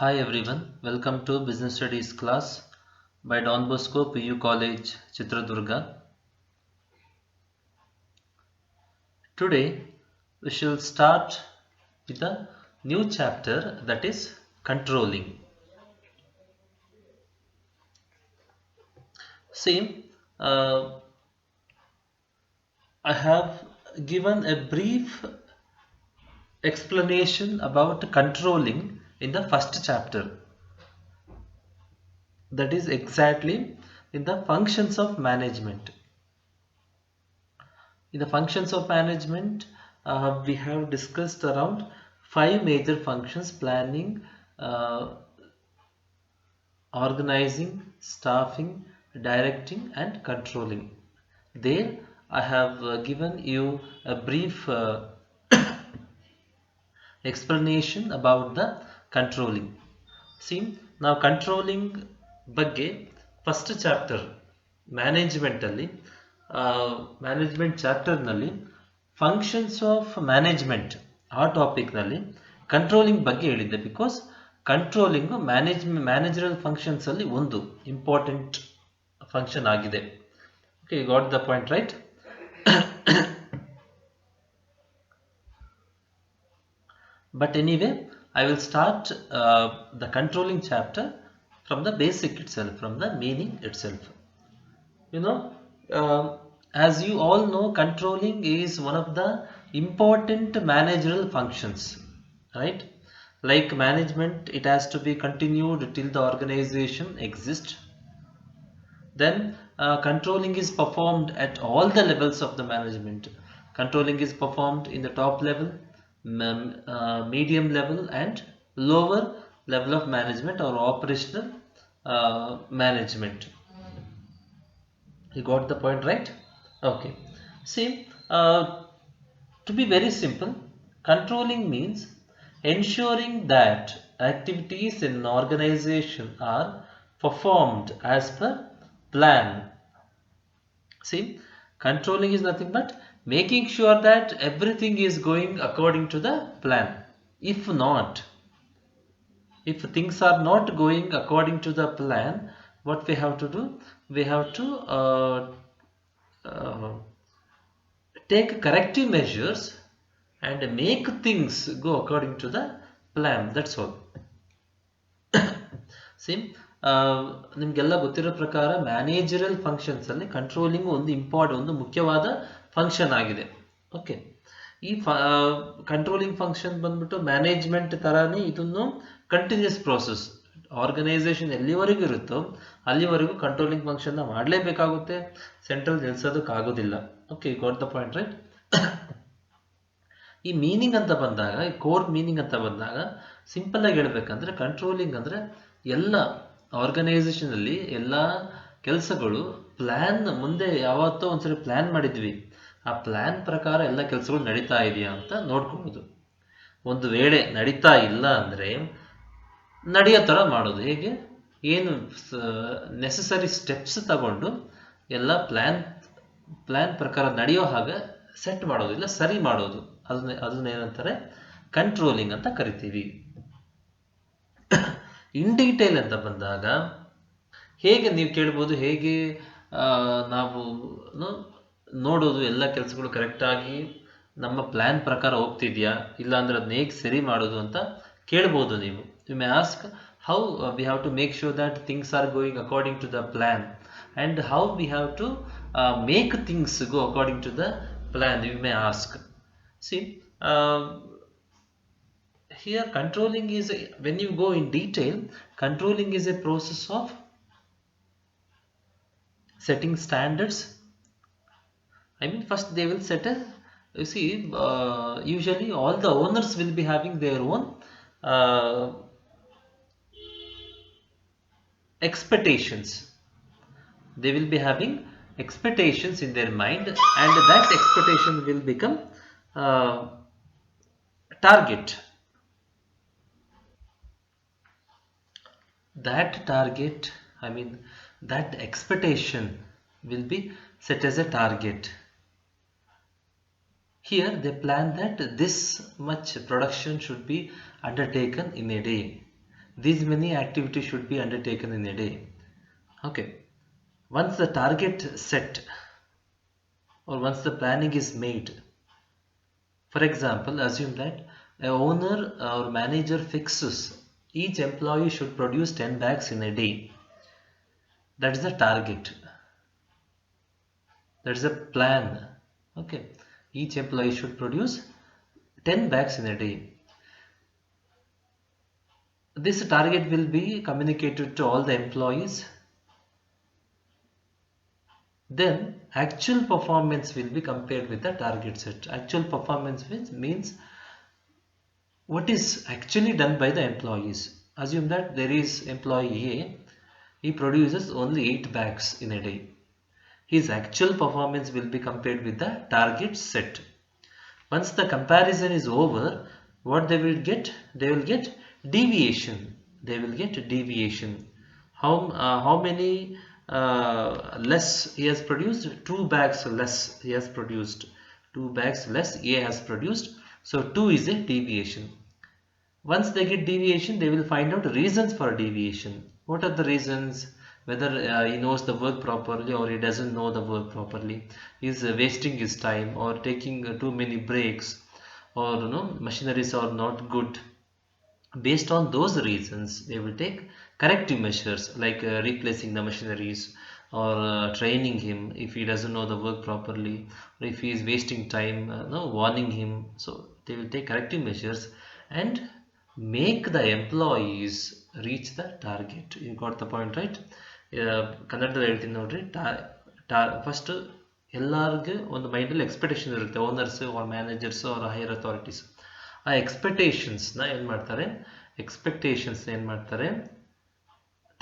Hi everyone, welcome to Business Studies class by Don Bosco PU College, Chitradurga. Today we shall start with a new chapter, that is controlling. See, I have given a brief explanation about controlling in the first chapter, that is exactly in the functions of management. In the functions of management, we have discussed around five major functions: planning, uh, organizing, staffing, directing, and controlling. There, I have given you a brief explanation about the controlling. See, now controlling ಬಗ್ಗೆ first chapter management ಅಲ್ಲಿ management chapter ನಲ್ಲಿ functions of management ಆ topic ನಲ್ಲಿ controlling ಬಗ್ಗೆ ಹೇಳಿದ್ದೆ. Because controlling managerial functions ಅಲ್ಲಿ ಒಂದು important function ಆಗಿದೆ. Okay, you got the point, right? But anyway, I will start the controlling chapter from the basic itself, from the meaning itself. You know, as you all know, controlling is one of the important managerial functions, right? Like management, it has to be continued till the organization exists. Then controlling is performed at all the levels of the management. Controlling is performed in the top level, medium level, and lower level of management or operational management. You got the point, right? Okay. See, to be very simple, controlling means ensuring that activities in an organization are performed as per plan. See, controlling is nothing but making sure that everything is going according to the plan. If not, if things are not going according to the plan, what we have to do? We have to uh, take corrective measures and make things go according to the plan. That's all. Same ನಿಮಗೆಲ್ಲ ಗೊತ್ತಿರೋ ಪ್ರಕಾರ managerial functions ಅಲ್ಲಿ controlling ಒಂದು ಮುಖ್ಯವಾದ function ಆಗಿದೆ. Okay, ಈ controlling function ಬಂದ್ಬಿಟ್ಟು management ತರಾನೇ ಇದನ್ನು ಕಂಟಿನ್ಯೂಸ್ ಪ್ರೋಸೆಸ್. ಆರ್ಗನೈಸೇಷನ್ ಎಲ್ಲಿವರೆಗೂ ಇರುತ್ತೋ ಅಲ್ಲಿವರೆಗೂ ಕಂಟ್ರೋಲಿಂಗ್ ಫಂಕ್ಷನ್ ಮಾಡಲೇಬೇಕಾಗುತ್ತೆ, ಸೆಂಟ್ರಲ್ ನಿಲ್ಸೋದಕ್ಕಾಗೋದಿಲ್ಲ. Okay, got the point, right? ಈ ಮೀನಿಂಗ್ ಅಂತ ಬಂದಾಗ, ಈ ಕೋರ್ ಮೀನಿಂಗ್ ಅಂತ ಬಂದಾಗ ಸಿಂಪಲ್ ಆಗಿ ಹೇಳ್ಬೇಕಂದ್ರೆ ಕಂಟ್ರೋಲಿಂಗ್ ಅಂದ್ರೆ ಎಲ್ಲ ಆರ್ಗನೈಸೇಷನ್ ಅಲ್ಲಿ ಎಲ್ಲ ಕೆಲಸಗಳು ಪ್ಲಾನ್ ಮುಂದೆ ಯಾವತ್ತೋ ಒಂದ್ಸರಿ ಪ್ಲಾನ್ ಮಾಡಿದ್ವಿ, ಆ ಪ್ಲಾನ್ ಪ್ರಕಾರ ಎಲ್ಲ ಕೆಲಸಗಳು ನಡೀತಾ ಇದೆಯಾ ಅಂತ ನೋಡ್ಕೊಳ್ಳೋದು. ಒಂದು ವೇಳೆ ನಡೀತಾ ಇಲ್ಲ ಅಂದ್ರೆ ನಡೆಯೋ ಥರ ಮಾಡೋದು. ಹೇಗೆ? ಏನು ನೆಸಸರಿ ಸ್ಟೆಪ್ಸ್ ತಗೊಂಡು ಎಲ್ಲ ಪ್ಲಾನ್ ಪ್ರಕಾರ ನಡೆಯೋ ಹಾಗೆ ಸೆಟ್ ಮಾಡೋದು, ಇಲ್ಲ ಸರಿ ಮಾಡೋದು. ಅದನ್ನೇನಂತಾರೆ ಕಂಟ್ರೋಲಿಂಗ್ ಅಂತ ಕರಿತೀವಿ. ಇನ್ ಡೀಟೇಲ್ ಅಂತ ಬಂದಾಗ ಹೇಗೆ ನೀವು ಕೇಳ್ಬೋದು, ಹೇಗೆ ನಾವು ನೋಡೋದು ಎಲ್ಲ ಕೆಲಸಗಳು ಕರೆಕ್ಟಾಗಿ ನಮ್ಮ ಪ್ಲಾನ್ ಪ್ರಕಾರ ಹೋಗ್ತಿದ್ಯಾ ಇಲ್ಲ ಅಂದ್ರೆ ಅದನ್ನ ಹೇಗೆ ಸರಿ ಮಾಡೋದು ಅಂತ ಕೇಳ್ಬೋದು ನೀವು. You may ask how we have to make sure that things are going according to the plan and how we have to make things go according to the plan, you may ask. See, here controlling is when you go in detail, controlling is a process of setting standards. I mean, first they will set a, you see, usually all the owners will be having their own expectations. They will be having expectations in their mind, and that expectation will become target. That target, I mean that expectation will be set as a target. Here they plan that this much production should be undertaken in a day. these many activities should be undertaken in a day. Okay. Once the target set or once the planning is made, for example, assume that a owner or manager fixes each employee should produce 10 bags in a day. That is the target. That is a plan. Okay. Each employee should produce 10 bags in a day. This target will be communicated to all the employees. Then actual performance will be compared with the target set. Actual performance means what is actually done by the employees. Assume that there is employee A, he produces only 8 bags in a day. His actual performance will be compared with the target set. Once the comparison is over, what they will get? They will get deviation. They will get deviation. How many less he has produced? 2 bags less he has produced. 2 bags less A has produced. So 2 is a deviation. Once they get deviation, they will find out reasons for deviation. What are the reasons? Whether he knows the work properly or he doesn't know the work properly. He is wasting his time or taking too many breaks, or machineries are not good. Based on those reasons, they will take corrective measures like replacing the machineries or training him if he doesn't know the work properly, or if he is wasting time, warning him. So they will take corrective measures and make the employees reach the target. You got the point, right? ಕನ್ನಡದಲ್ಲಿ ಹೇಳ್ತೀನಿ ನೋಡ್ರಿ. First ಎಲ್ಲರಿಗೂ ಒಂದು ಮೈಂಡಲ್ಲಿ expectation ಇರುತ್ತೆ, owners or managers or higher authorities. ಆ ಎಕ್ಸ್ಪೆಕ್ಟೇಷನ್ಸ್ನ ಏನು ಮಾಡ್ತಾರೆ,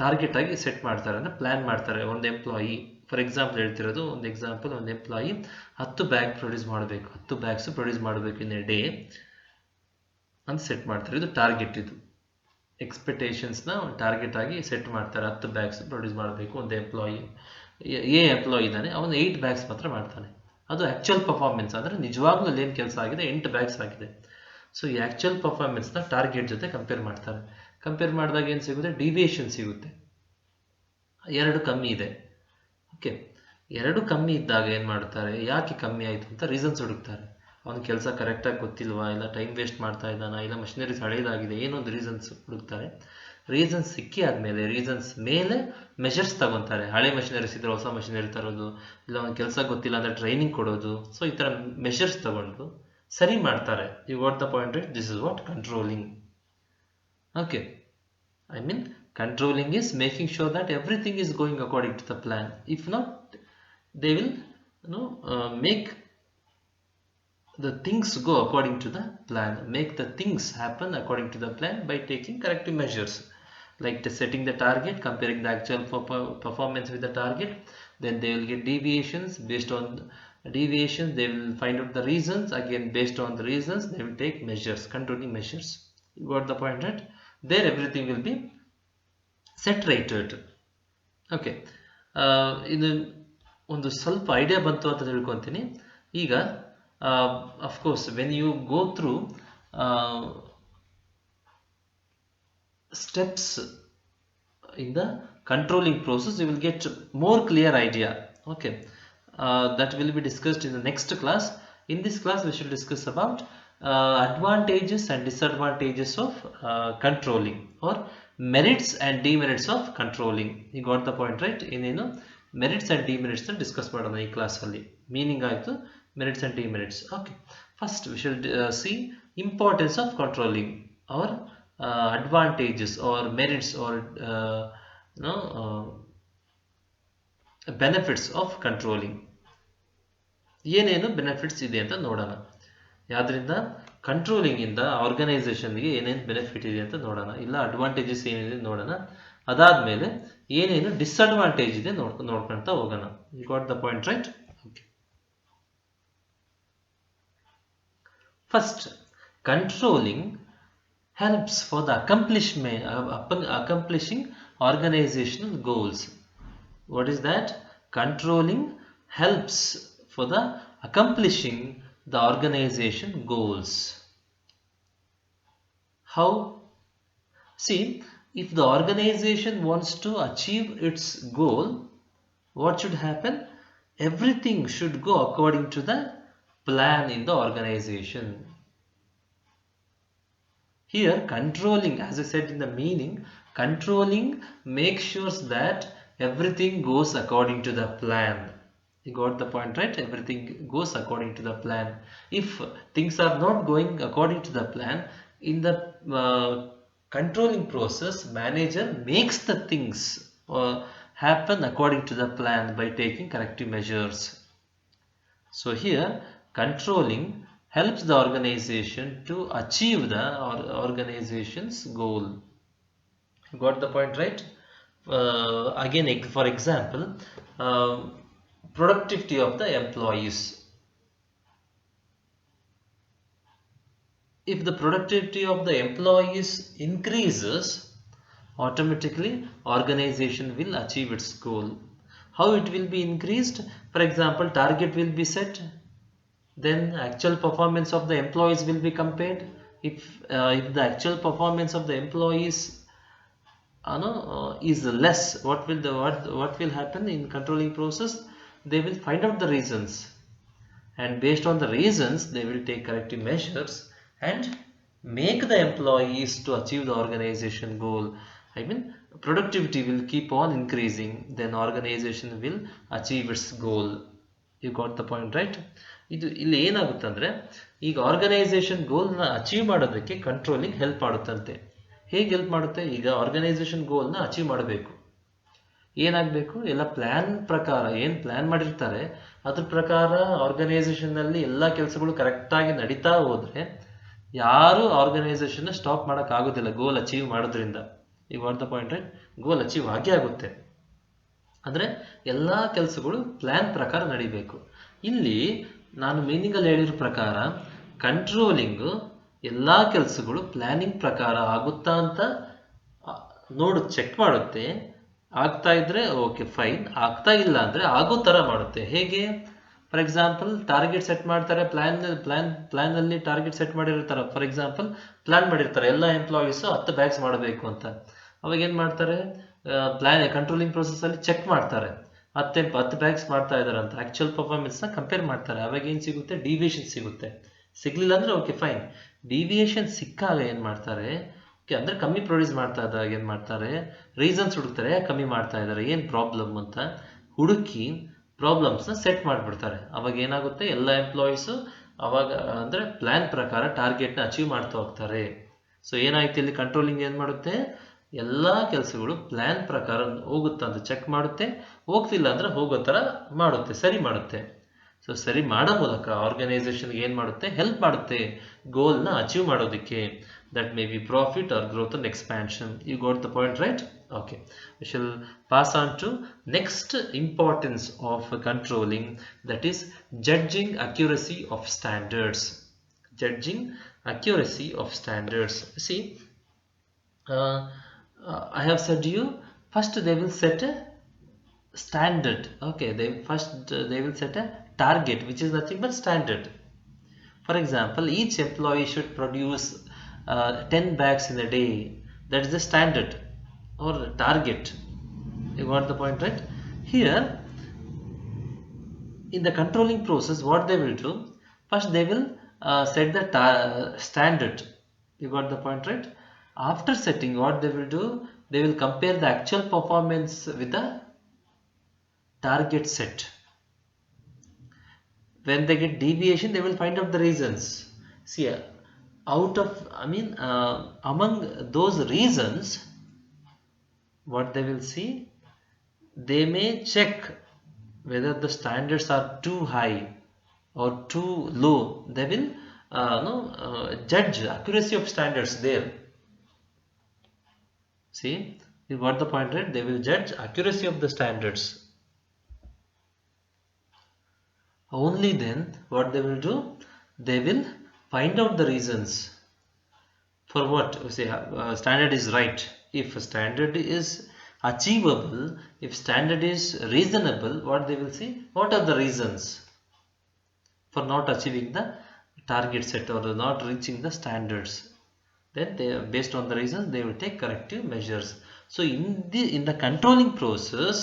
ಟಾರ್ಗೆಟ್ ಆಗಿ ಸೆಟ್ ಮಾಡ್ತಾರೆ, ಅಂದರೆ ಪ್ಲ್ಯಾನ್ ಮಾಡ್ತಾರೆ. ಒಂದು ಎಂಪ್ಲಾಯಿ, ಫಾರ್ ಎಕ್ಸಾಂಪಲ್ ಹೇಳ್ತಿರೋದು, ಒಂದು ಎಂಪ್ಲಾಯಿ 10 ಬ್ಯಾಗ್ ಪ್ರೊಡ್ಯೂಸ್ ಮಾಡಬೇಕು, 10 ಬ್ಯಾಗ್ಸ್ ಪ್ರೊಡ್ಯೂಸ್ ಮಾಡಬೇಕು ಇನ್ ಎ ಡೇ ಅಂತ ಸೆಟ್ ಮಾಡ್ತಾರೆ. ಇದು ಟಾರ್ಗೆಟ್. ಇದು ಎಕ್ಸ್ಪೆಕ್ಟೇಷನ್ಸ್ನ ಟಾರ್ಗೆಟ್ ಆಗಿ ಸೆಟ್ ಮಾಡ್ತಾರೆ. 10 ಬ್ಯಾಗ್ಸ್ ಪ್ರೊಡ್ಯೂಸ್ ಮಾಡಬೇಕು ಒಂದು ಎಂಪ್ಲಾಯಿ. ಎಂಪ್ಲಾಯಿ ಇದ್ದಾನೆ, ಅವನು 8 ಬ್ಯಾಗ್ಸ್ ಮಾತ್ರ ಮಾಡ್ತಾನೆ. ಅದು ಆ್ಯಕ್ಚುಯಲ್ ಪರ್ಫಾರ್ಮೆನ್ಸ್, ಅಂದರೆ ನಿಜವಾಗ್ಲೂ ಏನು ಕೆಲಸ ಆಗಿದೆ, 8 ಬ್ಯಾಗ್ಸ್ ಆಗಿದೆ. ಸೊ ಈ ಆ್ಯಕ್ಚುಯಲ್ ಪರ್ಫಾರ್ಮೆನ್ಸ್ನ ಟಾರ್ಗೆಟ್ ಜೊತೆ ಕಂಪೇರ್ ಮಾಡ್ತಾರೆ. ಕಂಪೇರ್ ಮಾಡಿದಾಗ ಏನು ಸಿಗುತ್ತೆ? ಡಿವಿಯೇಷನ್ ಸಿಗುತ್ತೆ. 2 ಕಮ್ಮಿ ಇದೆ. ಓಕೆ, 2 ಕಮ್ಮಿ ಇದ್ದಾಗ ಏನು ಮಾಡ್ತಾರೆ? ಯಾಕೆ ಕಮ್ಮಿ ಆಯಿತು ಅಂತ ರೀಸನ್ಸ್ ಹುಡುಕ್ತಾರೆ. ಅವನ ಕೆಲಸ ಕರೆಕ್ಟಾಗಿ ಗೊತ್ತಿಲ್ವಾ, ಇಲ್ಲ ಟೈಮ್ ವೇಸ್ಟ್ ಮಾಡ್ತಾ ಇದ್ದಾನ, ಇಲ್ಲ ಮಷಿನರೀಸ್ ಹಳೇದಾಗಿದೆ, ಏನೊಂದು ರೀಸನ್ಸ್ ಹುಡುಕ್ತಾರೆ. ರೀಸನ್ಸ್ ಸಿಕ್ಕಿ ಆದಮೇಲೆ ರೀಸನ್ಸ್ ಮೇಲೆ ಮೆಷರ್ಸ್ ತಗೊತಾರೆ. ಹಳೆ ಮಷಿನರೀಸ್ ಇದ್ದರೆ ಹೊಸ ಮಷಿನರಿ ತರೋದು, ಇಲ್ಲ ಅವ್ನ ಕೆಲಸ ಗೊತ್ತಿಲ್ಲ ಅಂದರೆ ಟ್ರೈನಿಂಗ್ ಕೊಡೋದು. ಸೊ ಈ ಥರ ಮೆಷರ್ಸ್ ತಗೊಂಡು ಸರಿ ಮಾಡ್ತಾರೆ. You got the point, right? This is what controlling. Okay, I mean controlling is making sure that everything is going according to the plan. If not, they will make the things go according to the plan, make the things happen according to the plan by taking corrective measures like setting the target, comparing the actual performance with the target. Then they will get deviations. Based on deviations, they will find out the reasons. Again, based on the reasons, they will take measures, controlling measures. You got the point, right? There everything will be saturated. Okay, ಇದು ಒಂದು ಸ್ವಲ್ಪ idea ಬಂತು ಅಂತ ತಿಳ್ಕೊತೀನಿ. ಈಗ of course when you go through steps in the controlling process, you will get more clear idea. Okay, that will be discussed in the next class. In this class we should discuss about advantages and disadvantages of controlling, or merits and demerits of controlling. You got the point, right? ಇನ್ನೇನು merits and demerits discuss ಮಾಡೋಣ ಈ ಕ್ಲಾಸಲ್ಲಿ. Meaning ಆಯಿತು, merits and demerits. Okay, first we should see importance of controlling, or advantages or merits or benefits of controlling. ಏನೇನು benefits ಇದೆ ಅಂತ ನೋಡೋಣ. ಯಾವ್ದ್ರಿಂದ? Controlling ಇಂದ ಆರ್ಗನೈಸೇಷನ್ಗೆ ಏನೇನು ಬೆನಿಫಿಟ್ ಇದೆ ಅಂತ ನೋಡೋಣ, ಇಲ್ಲ ಅಡ್ವಾಂಟೇಜಸ್ ಏನಿದೆ ನೋಡೋಣ. ಅದಾದ್ಮೇಲೆ ಏನೇನು ಡಿಸ್ಅಡ್ವಾಂಟೇಜ್ ಇದೆ ನೋಡ್ಕೊಳ್ತಾ ಹೋಗೋಣ. You got the point, right? Okay, first controlling helps for the accomplishing organizational goals. What is that? Controlling helps for the accomplishing the organization goals. How? See, if the organization wants to achieve its goal, what should happen? Everything should go according to the plan in the organization. Here, controlling, as I said in the meaning, controlling makes sure that everything goes according to the plan. You got the point, right? Everything goes according to the plan. If things are not going according to the plan, in the controlling process, manager makes the things happen according to the plan by taking corrective measures. So here, controlling helps the organization to achieve the organization's goal. Got the point, right? Again, for example, uh, productivity of the employees. If the productivity of the employees increases, automatically organization will achieve its goal. How it will be increased? For example, target will be set, then actual performance of the employees will be compared. If the actual performance of the employees is less, what will happen in controlling process? They will find out the reasons, and based on the reasons they will take corrective measures and make the employees to achieve the organization goal. I mean, productivity will keep on increasing, then organization will achieve its goal. You got the point, right? ಇದು ಇಲ್ಲಿ ಏನಾಗುತ್ತೆ ಅಂದರೆ, ಈಗ organisation ಗೋಲ್ನ achieve ಮಾಡೋದಕ್ಕೆ controlling help ಮಾಡುತ್ತಂತೆ. ಹೇಗೆ help ಮಾಡುತ್ತೆ? ಈಗ organisation ಗೋಲ್ನ achieve ಮಾಡಬೇಕು, ಏನಾಗಬೇಕು? ಎಲ್ಲ ಪ್ಲ್ಯಾನ್ ಪ್ರಕಾರ ಏನು ಪ್ಲ್ಯಾನ್ ಮಾಡಿರ್ತಾರೆ ಅದ್ರ ಪ್ರಕಾರ ಆರ್ಗನೈಸೇಷನ್ನಲ್ಲಿ ಎಲ್ಲ ಕೆಲಸಗಳು ಕರೆಕ್ಟಾಗಿ ನಡೀತಾ ಹೋದರೆ ಯಾರು ಆರ್ಗನೈಸೇಷನ್ನ ಸ್ಟಾಪ್ ಮಾಡೋಕ್ಕಾಗೋದಿಲ್ಲ ಗೋಲ್ ಅಚೀವ್ ಮಾಡೋದ್ರಿಂದ. ಈಗ what the point, right? Goal achieve ಆಗೇ ಆಗುತ್ತೆ. ಅಂದರೆ ಎಲ್ಲ ಕೆಲಸಗಳು ಪ್ಲ್ಯಾನ್ ಪ್ರಕಾರ ನಡಿಬೇಕು. ಇಲ್ಲಿ ನಾನು ಮೀನಿಂಗಲ್ಲಿ ಹೇಳಿರೋ ಪ್ರಕಾರ ಕಂಟ್ರೋಲಿಂಗು ಎಲ್ಲ ಕೆಲಸಗಳು ಪ್ಲ್ಯಾನಿಂಗ್ ಪ್ರಕಾರ ಆಗುತ್ತಾ ಅಂತ ಚೆಕ್ ಮಾಡುತ್ತೆ. ಆಗ್ತಾ ಇದ್ರೆ ಓಕೆ ಫೈನ್, ಆಗ್ತಾ ಇಲ್ಲ ಅಂದರೆ ಆಗೋ ಥರ ಮಾಡುತ್ತೆ. ಹೇಗೆ? ಫಾರ್ ಎಕ್ಸಾಂಪಲ್, ಟಾರ್ಗೆಟ್ ಸೆಟ್ ಮಾಡ್ತಾರೆ, ಪ್ಲ್ಯಾನಲ್ಲಿ ಟಾರ್ಗೆಟ್ ಸೆಟ್ ಮಾಡಿರ್ತಾರೆ. ಫಾರ್ ಎಕ್ಸಾಂಪಲ್, ಪ್ಲ್ಯಾನ್ ಮಾಡಿರ್ತಾರೆ ಎಲ್ಲ ಎಂಪ್ಲಾಯೀಸು 10 ಬ್ಯಾಗ್ಸ್ ಮಾಡಬೇಕು ಅಂತ. ಅವಾಗ ಏನು ಮಾಡ್ತಾರೆ? ಕಂಟ್ರೋಲಿಂಗ್ ಪ್ರೊಸೆಸ್ಸಲ್ಲಿ ಚೆಕ್ ಮಾಡ್ತಾರೆ, 10 ಬ್ಯಾಗ್ಸ್ ಮಾಡ್ತಾ ಇದ್ದಾರೆ ಅಂತ. ಆ್ಯಕ್ಚುಯಲ್ ಪರ್ಫಾರ್ಮೆನ್ಸ್ನ ಕಂಪೇರ್ ಮಾಡ್ತಾರೆ. ಅವಾಗ ಏನು ಸಿಗುತ್ತೆ? ಡಿವಿಯೇಷನ್ ಸಿಗುತ್ತೆ. ಸಿಗಲಿಲ್ಲ ಅಂದರೆ ಓಕೆ ಫೈನ್. ಡಿವಿಯೇಷನ್ ಸಿಕ್ಕಾಗ ಏನು ಮಾಡ್ತಾರೆ? ಅಂದರೆ ಕಮ್ಮಿ ಪ್ರೊಡ್ಯೂಸ್ ಮಾಡ್ತಾ ಇದ್ದಾಗ ಏನು ಮಾಡ್ತಾರೆ? ರೀಸನ್ಸ್ ಹುಡುಕ್ತಾರೆ, ಕಮ್ಮಿ ಮಾಡ್ತಾ ಇದ್ದಾರೆ, ಏನು ಪ್ರಾಬ್ಲಮ್ ಅಂತ ಹುಡುಕಿ ಪ್ರಾಬ್ಲಮ್ಸ್ನ ಸೆಟ್ ಮಾಡಿಬಿಡ್ತಾರೆ. ಅವಾಗ ಏನಾಗುತ್ತೆ? ಎಲ್ಲ ಎಂಪ್ಲಾಯೀಸು ಅವಾಗ ಅಂದರೆ ಪ್ಲ್ಯಾನ್ ಪ್ರಕಾರ ಟಾರ್ಗೆಟ್ನ ಅಚೀವ್ ಮಾಡ್ತಾ ಹೋಗ್ತಾರೆ. ಸೊ ಏನಾಯ್ತು ಇಲ್ಲಿ? ಕಂಟ್ರೋಲಿಂಗ್ ಏನು ಮಾಡುತ್ತೆ? ಎಲ್ಲ ಕೆಲಸಗಳು ಪ್ಲ್ಯಾನ್ ಪ್ರಕಾರ ಹೋಗುತ್ತಾ ಅಂತ ಚೆಕ್ ಮಾಡುತ್ತೆ, ಹೋಗ್ತಿಲ್ಲ ಅಂದರೆ ಹೋಗೋ ಥರ ಮಾಡುತ್ತೆ, ಸರಿ ಮಾಡುತ್ತೆ. ಸೊ ಸರಿ ಮಾಡೋ ಮೂಲಕ ಆರ್ಗನೈಸೇಷನ್ಗೆ ಏನು ಮಾಡುತ್ತೆ? ಹೆಲ್ಪ್ ಮಾಡುತ್ತೆ ಗೋಲ್ನ ಅಚೀವ್ ಮಾಡೋದಕ್ಕೆ. That may be profit or growth and expansion. You got the point, right? Okay, we shall pass on to next importance of controlling, that is judging accuracy of standards. Judging accuracy of standards. See, I have said to you, first they will set a standard. Okay, they will set a target, which is nothing but standard. For example, each employee should produce 10 bags in a day. That is the standard or target. You got the point, right? Here in the controlling process, what they will do? First they will set the standard. You got the point, right? After setting, what they will do? They will compare the actual performance with the target set. When they get deviation, they will find out the reasons. See, among those reasons, what they will see, they may check whether the standards are too high or too low. They will judge accuracy of standards there. See, you got the point, right? They will judge accuracy of the standards. Only then what they will do? They will find out the reasons. For what? Say standard is right. If a standard is achievable, if standard is reasonable, what they will see? What are the reasons for not achieving the target set or not reaching the standards? then they, based on the reasons, they will take corrective measures. So in the controlling process,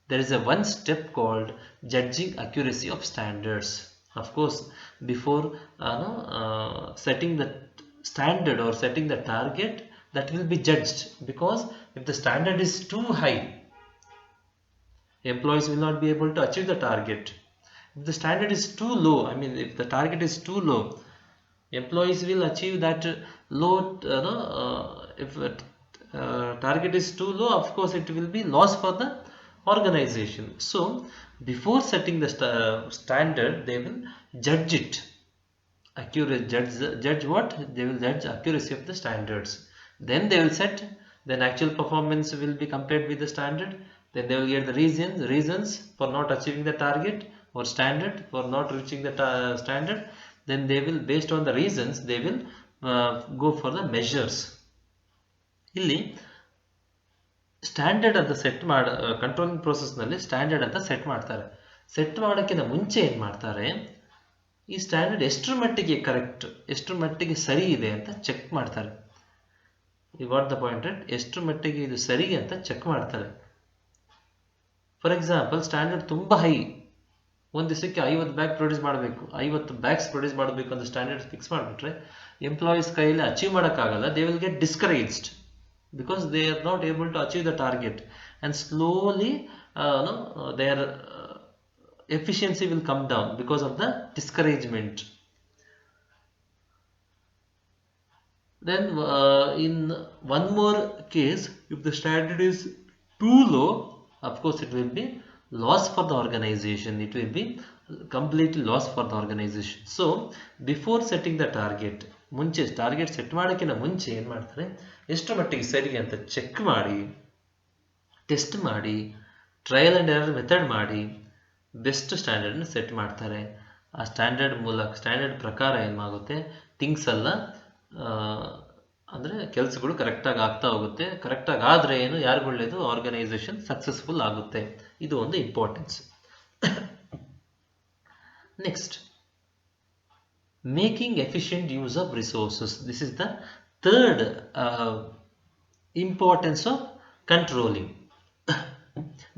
there is a one step called judging accuracy of standards. Of course, before setting the standard or setting the target, that will be judged, because if the standard is too high, employees will not be able to achieve the target. If the standard is too low, I mean if the target is too low, employees will achieve that low, if target is too low, of course it will be loss for the organization. So before setting the standard, they will judge it. Accurate, judge what? They will judge accuracy of the standards. Then they will set, then actual performance will be compared with the standard. Then they will get the reasons for not achieving the target or standard, for not reaching the standard. Then they will, based on the reasons, they will go for the measures. ಇಲ್ಲಿ standard ಅಂತ set controlling ಪ್ರೋಸೆಸ್ನಲ್ಲಿ standard ಅಂತ set ಮಾಡ್ತಾರೆ. Set ಮಾಡೋಕ್ಕಿಂತ ಮುಂಚೆ ಏನು ಮಾಡ್ತಾರೆ, ಈ standard ಎಷ್ಟರ ಮಟ್ಟಿಗೆ ಕರೆಕ್ಟ್, ಎಷ್ಟರ ಮಟ್ಟಿಗೆ ಸರಿ ಇದೆ ಅಂತ ಚೆಕ್ ಮಾಡ್ತಾರೆ. You got the point right? ಎಷ್ಟರ ಮಟ್ಟಿಗೆ ಇದು ಸರಿ ಅಂತ ಚೆಕ್ ಮಾಡ್ತಾರೆ. ಫಾರ್ ಎಕ್ಸಾಂಪಲ್, ಸ್ಟ್ಯಾಂಡರ್ಡ್ ತುಂಬ ಹೈ, ಒಂದು ದಿವಸಕ್ಕೆ 50 ಬ್ಯಾಗ್ ಪ್ರೊಡ್ಯೂಸ್ ಮಾಡಬೇಕು, 50 ಬ್ಯಾಗ್ಸ್ ಪ್ರೊಡ್ಯೂಸ್ ಮಾಡಬೇಕು ಅಂತ ಸ್ಟ್ಯಾಂಡರ್ಡ್ ಫಿಕ್ಸ್ ಮಾಡಿಬಿಟ್ರೆ ಎಂಪ್ಲಾಯೀಸ್ ಕೈಯಲ್ಲಿ ಅಚೀವ್ ಮಾಡೋಕ್ಕಾಗಲ್ಲ. They will get discouraged because they are not able to achieve the target, and slowly their efficiency will come down because of the discouragement. Then in one more case, if the standard is too low, of course it will be loss for the organization. It will be completely loss for the organization. So before setting the target, ಮುಂಚೆ target set ಮಾಡೋಕ್ಕಿಂತ ಮುಂಚೆ ಏನು ಮಾಡ್ತಾರೆ, ಎಷ್ಟು ಮಟ್ಟಿಗೆ ಸರಿ ಅಂತ check ಮಾಡಿ, ಟೆಸ್ಟ್ ಮಾಡಿ, ಟ್ರಯಲ್ ಆ್ಯಂಡ್ ಎರರ್ ಮೆಥಡ್ ಮಾಡಿ ಬೆಸ್ಟ್ ಸ್ಟ್ಯಾಂಡರ್ಡ್ನ ಸೆಟ್ ಮಾಡ್ತಾರೆ. ಆ ಸ್ಟ್ಯಾಂಡರ್ಡ್ ಮೂಲಕ, ಸ್ಟ್ಯಾಂಡರ್ಡ್ ಪ್ರಕಾರ ಏನಾಗುತ್ತೆ, ಥಿಂಗ್ಸ್ ಎಲ್ಲ ಅಂದರೆ ಕೆಲಸಗಳು ಕರೆಕ್ಟಾಗಿ ಆಗ್ತಾ ಹೋಗುತ್ತೆ. ಕರೆಕ್ಟಾಗಿ ಆದರೆ ಏನು, ಯಾರಿಗೂ ಒಳ್ಳೆಯದು, ಆರ್ಗನೈಸೇಷನ್ ಸಕ್ಸಸ್ಫುಲ್ ಆಗುತ್ತೆ. ಇದು ಒಂದು importance. Next, making efficient use of resources. This is the third importance of controlling.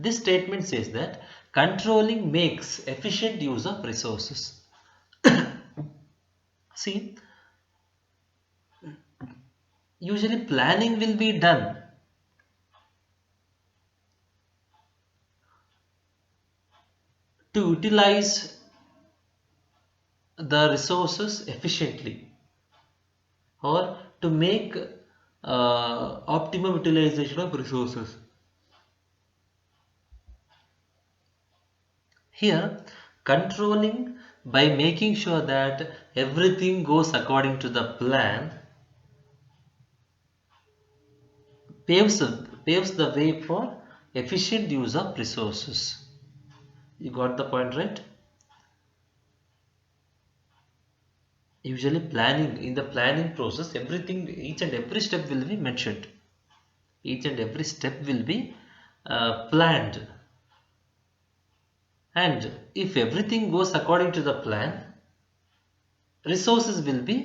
This statement says that controlling makes efficient use of resources. See, usually planning will be done to utilize the resources efficiently, or to make optimum utilization of resources. Here, controlling by making sure that everything goes according to the plan paves the way for efficient use of resources. You got the point, right? Usually planning, in the planning process, everything, each and every step will be mentioned. Each and every step will be planned. And if everything goes according to the plan, resources will be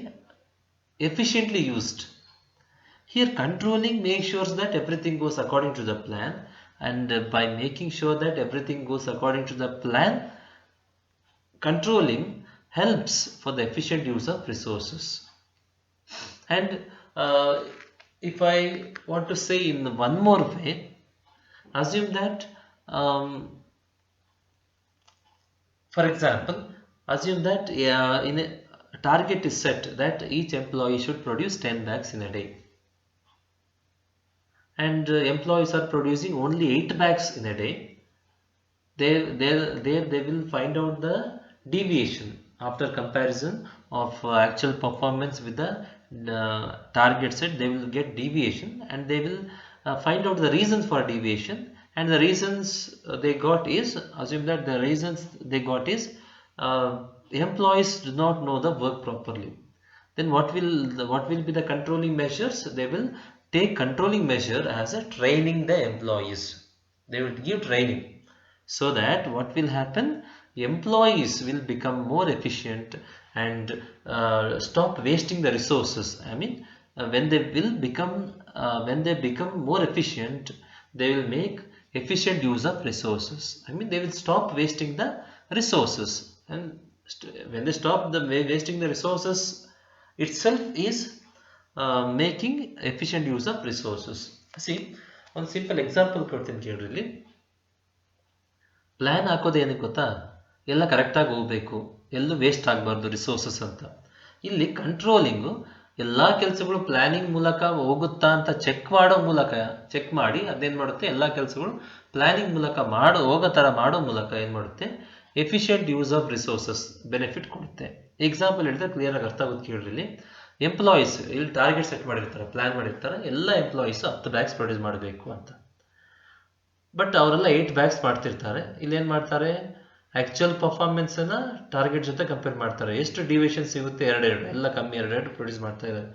efficiently used. Here, controlling makes sure that everything goes according to the plan, and by making sure that everything goes according to the plan, controlling helps for the efficient use of resources. And if I want to say in one more way, assume that for example, assume that in a target is set that each employee should produce 10 bags in a day, and employees are producing only 8 bags in a day. They will find out the deviation after comparison of actual performance with the target set. They will get deviation, and they will find out the reasons for deviation. And the reasons they got is, assume that the reasons they got is employees do not know the work properly. Then what will be the controlling measures? They will take controlling measure as a training the employees. They will give training, so that what will happen, employees will become more efficient and stop wasting the resources. I mean, when they become more efficient, they will make efficient use of resources. I mean, they will stop wasting the resources, and when they stop wasting the resources itself is making efficient use of resources. See, ಒಂದು simple example ಕೊಡ್ತೀನಿ ಕೇಳ್ರಿ. ಇಲ್ಲಿ plan ಹಾಕೋದು ಏನಕ್ಕೆ ಗೊತ್ತಾ? ಎಲ್ಲ ಕರೆಕ್ಟಾಗಿ ಹೋಗಬೇಕು, ಎಲ್ಲೂ ವೇಸ್ಟ್ ಆಗಬಾರ್ದು ರಿಸೋರ್ಸಸ್ ಅಂತ. ಇಲ್ಲಿ ಕಂಟ್ರೋಲಿಂಗು ಎಲ್ಲ ಕೆಲಸಗಳು ಪ್ಲ್ಯಾನಿಂಗ್ ಮೂಲಕ ಹೋಗುತ್ತಾ ಅಂತ ಚೆಕ್ ಮಾಡಿ ಅದೇನು ಮಾಡುತ್ತೆ, ಎಲ್ಲ ಕೆಲಸಗಳು ಪ್ಲ್ಯಾನಿಂಗ್ ಮೂಲಕ ಹೋಗೋ ಥರ ಮಾಡೋ ಮೂಲಕ ಏನು ಮಾಡುತ್ತೆ, efficient use of resources benefit ಕೊಡುತ್ತೆ. ಎಕ್ಸಾಂಪಲ್ ಹೇಳಿದ್ರೆ ಕ್ಲಿಯರಾಗಿ ಅರ್ಥ ಆಗುತ್ತೆ ಕೇಳ್ರಿ. ಇಲ್ಲಿ ಎಂಪ್ಲಾಯೀಸ್ ಇಲ್ಲಿ ಟಾರ್ಗೆಟ್ ಸೆಟ್ ಮಾಡಿರ್ತಾರೆ, ಪ್ಲ್ಯಾನ್ ಮಾಡಿರ್ತಾರೆ, ಎಲ್ಲ ಎಂಪ್ಲಾಯೀಸ್ 10 ಬ್ಯಾಗ್ಸ್ ಪ್ರೊಡ್ಯೂಸ್ ಮಾಡಬೇಕು ಅಂತ. ಬಟ್ ಅವರೆಲ್ಲ 8 ಬ್ಯಾಗ್ಸ್ ಮಾಡ್ತಿರ್ತಾರೆ. ಇಲ್ಲೇನು ಮಾಡ್ತಾರೆ, ಆ್ಯಕ್ಚುಯಲ್ ಪರ್ಫಾರ್ಮೆನ್ಸನ್ನು ಟಾರ್ಗೆಟ್ ಜೊತೆ ಕಂಪೇರ್ ಮಾಡ್ತಾರೆ. ಎಷ್ಟು ಡಿವಿಯೇಷನ್ ಸಿಗುತ್ತೆ? 2 ಎಲ್ಲ ಕಮ್ಮಿ 2 ಪ್ರೊಡ್ಯೂಸ್ ಮಾಡ್ತಾ ಇದ್ದಾರೆ.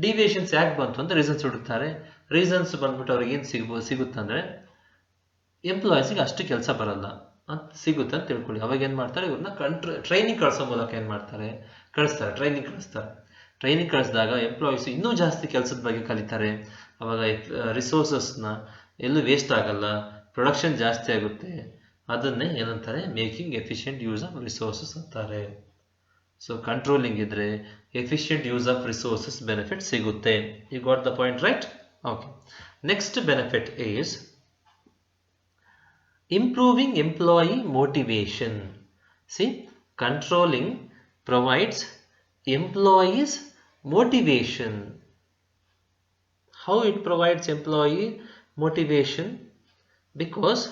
ಡಿವಿಯೇಷನ್ಸ್ ಯಾಕೆ ಬಂತು ಅಂತ ರೀಸನ್ಸ್ ಹುಡುಕ್ತಾರೆ. ರೀಸನ್ಸ್ ಬಂದ್ಬಿಟ್ಟು ಅವ್ರಿಗೆ ಏನು ಸಿಗುತ್ತೆ ಅಂದರೆ, ಎಂಪ್ಲಾಯೀಸಿಗೆ ಅಷ್ಟು ಕೆಲಸ ಬರಲ್ಲ ಅಂತ ಸಿಗುತ್ತೆ ಅಂತ ತಿಳ್ಕೊಳ್ಳಿ. ಅವಾಗ ಏನು ಮಾಡ್ತಾರೆ, ಇವ್ರನ್ನ ಟ್ರೈನಿಂಗ್ ಕಳಿಸೋ ಮೂಲಕ ಏನು ಮಾಡ್ತಾರೆ, ಟ್ರೈನಿಂಗ್ ಕಳಿಸಿದಾಗ ಎಂಪ್ಲಾಯೀಸ್ ಇನ್ನೂ ಜಾಸ್ತಿ ಕೆಲಸದ ಬಗ್ಗೆ ಕಲಿತಾರೆ. ಅವಾಗ ರಿಸೋರ್ಸಸ್ನ ಎಲ್ಲೂ ವೇಸ್ಟ್ ಆಗಲ್ಲ, ಪ್ರೊಡಕ್ಷನ್ ಜಾಸ್ತಿ ಆಗುತ್ತೆ. ಅದನ್ನೇ ಏನಂತಾರೆ, making efficient use of resources ಅಂತಾರೆ. ಸೊ ಕಂಟ್ರೋಲಿಂಗ್ ಇದ್ರೆ efficient use of resources benefit ಸಿಗುತ್ತೆ. You got the point, right? Okay. Next benefit is improving employee motivation. See, controlling provides employees motivation. How it provides employee motivation? Because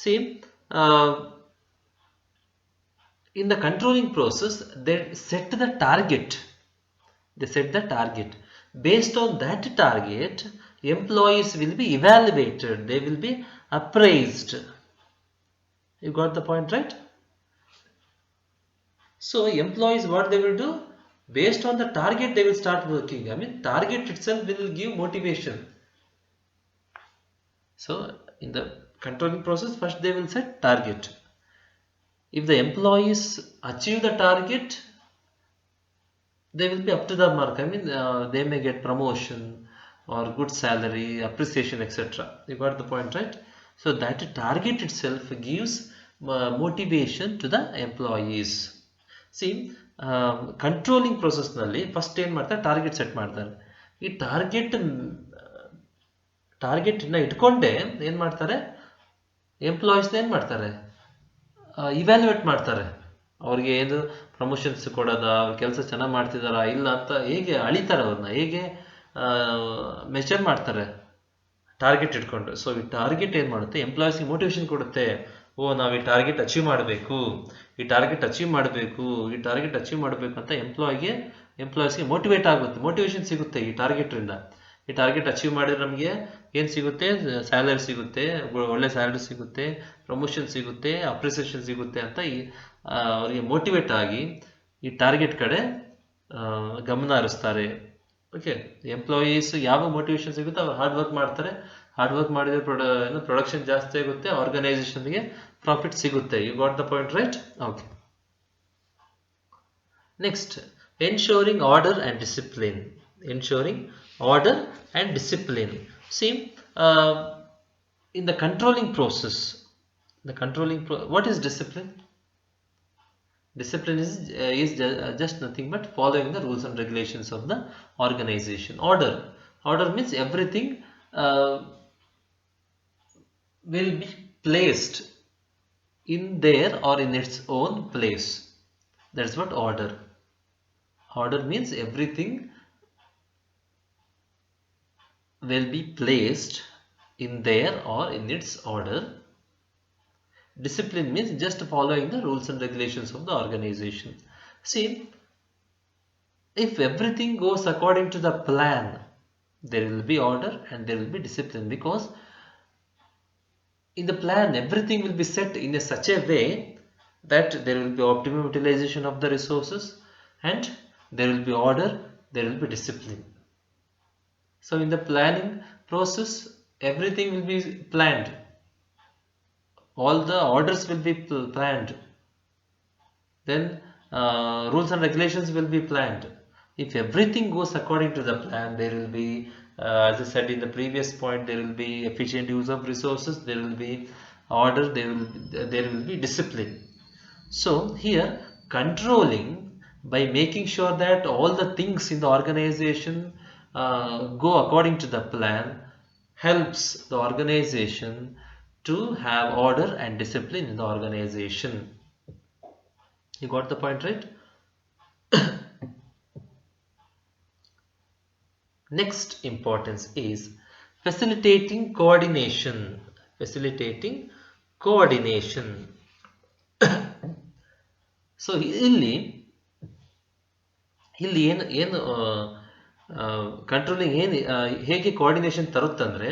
see, in the controlling process they set the target. Based on that target, employees will be evaluated, they will be appraised. You got the point, right? So employees, what they will do, based on the target they will start working. I mean, target itself will give motivation. So in the controlling process, first they will set target. If the employees achieve the target, they will be up to the mark. I mean, they may get promotion or good salary, appreciation, etc. You got the point, right? So that target itself gives motivation to the employees. See, controlling process nalli first ಏನು ಮಾಡ್ತಾರೆ, target set ಮಾಡ್ತಾರೆ. ಈ ಟಾರ್ಗೆಟ್ನ ಇಟ್ಕೊಂಡೇ ಏನು ಮಾಡ್ತಾರೆ, ಎಂಪ್ಲಾಯೀಸ್ನ ಏನು ಮಾಡ್ತಾರೆ, evaluate ಮಾಡ್ತಾರೆ. ಅವ್ರಿಗೆ ಏನು ಪ್ರಮೋಷನ್ಸ್ ಕೊಡೋದ, ಅವ್ರ ಕೆಲಸ ಚೆನ್ನಾಗಿ ಮಾಡ್ತಿದ್ದಾರಾ ಇಲ್ಲ ಅಂತ ಹೇಗೆ ಅಳಿತಾರೆ, ಅವ್ರನ್ನ ಹೇಗೆ ಮೆಷರ್ ಮಾಡ್ತಾರೆ, ಟಾರ್ಗೆಟ್ ಇಟ್ಕೊಂಡು. ಸೊ ಈ ಟಾರ್ಗೆಟ್ ಏನು ಮಾಡುತ್ತೆ, ಎಂಪ್ಲಾಯೀಸ್ಗೆ ಮೋಟಿವೇಶನ್ ಕೊಡುತ್ತೆ. ನಾವು ಈ ಟಾರ್ಗೆಟ್ ಅಚೀವ್ ಮಾಡಬೇಕು ಅಂತ ಎಂಪ್ಲಾಯೀಸ್ಗೆ ಮೋಟಿವೇಶನ್ ಸಿಗುತ್ತೆ ಈ ಟಾರ್ಗೆಟ್ರಿಂದ. ಈ ಟಾರ್ಗೆಟ್ ಅಚೀವ್ ಮಾಡಿದ್ರೆ ನಮಗೆ ಏನು ಸಿಗುತ್ತೆ, ಸ್ಯಾಲರಿ ಸಿಗುತ್ತೆ, ಒಳ್ಳೆ ಸ್ಯಾಲರಿ ಸಿಗುತ್ತೆ, ಪ್ರಮೋಷನ್ ಸಿಗುತ್ತೆ, ಅಪ್ರಿಸಿಯೇಷನ್ ಸಿಗುತ್ತೆ ಅಂತ ಅವರಿಗೆ ಮೋಟಿವೇಟ್ ಆಗಿ ಈ ಟಾರ್ಗೆಟ್ ಕಡೆ ಗಮನ ಹರಿಸ್ತಾರೆ. ಓಕೆ, ಎಂಪ್ಲಾಯೀಸ್ ಯಾವ ಮೋಟಿವೇಶನ್ ಸಿಗುತ್ತೆ ಅವ್ರು ಹಾರ್ಡ್ ವರ್ಕ್ ಮಾಡ್ತಾರೆ. ಹಾರ್ಡ್ ವರ್ಕ್ ಮಾಡಿದ್ರೆ ಪ್ರೊಡಕ್ಷನ್ ಜಾಸ್ತಿ ಆಗುತ್ತೆ, ಆರ್ಗನೈಸೇಷನ್ಗೆ ಪ್ರಾಫಿಟ್ ಸಿಗುತ್ತೆ. You got the point, right? Okay. Next, ensuring order and discipline. See, in the controlling process, what is discipline? Discipline is just nothing but following the rules and regulations of the organization. Order means everything will be placed in there or in its own place. That's what order means. Everything will be placed in there or in its order. Discipline means just following the rules and regulations of the organization. See, if everything goes according to the plan, there will be order and there will be discipline, because in the plan everything will be set in such a way that there will be optimum utilization of the resources, and there will be order, there will be discipline. So in the planning process, everything will be planned. All the orders will be planned. Then rules and regulations will be planned. If everything goes according to the plan, there will be, as I said in the previous point, there will be efficient use of resources, there will be order, there will be discipline. So here controlling, by making sure that all the things in the organization go according to the plan, helps the organization to have order and discipline in the organization. You got the point, right? Next importance is facilitating coordination. Facilitating coordination. So ಇಲ್ಲಿ ಏನು controlling ಹೇಗೆ coordination ತರುತ್ತಂದ್ರೆ,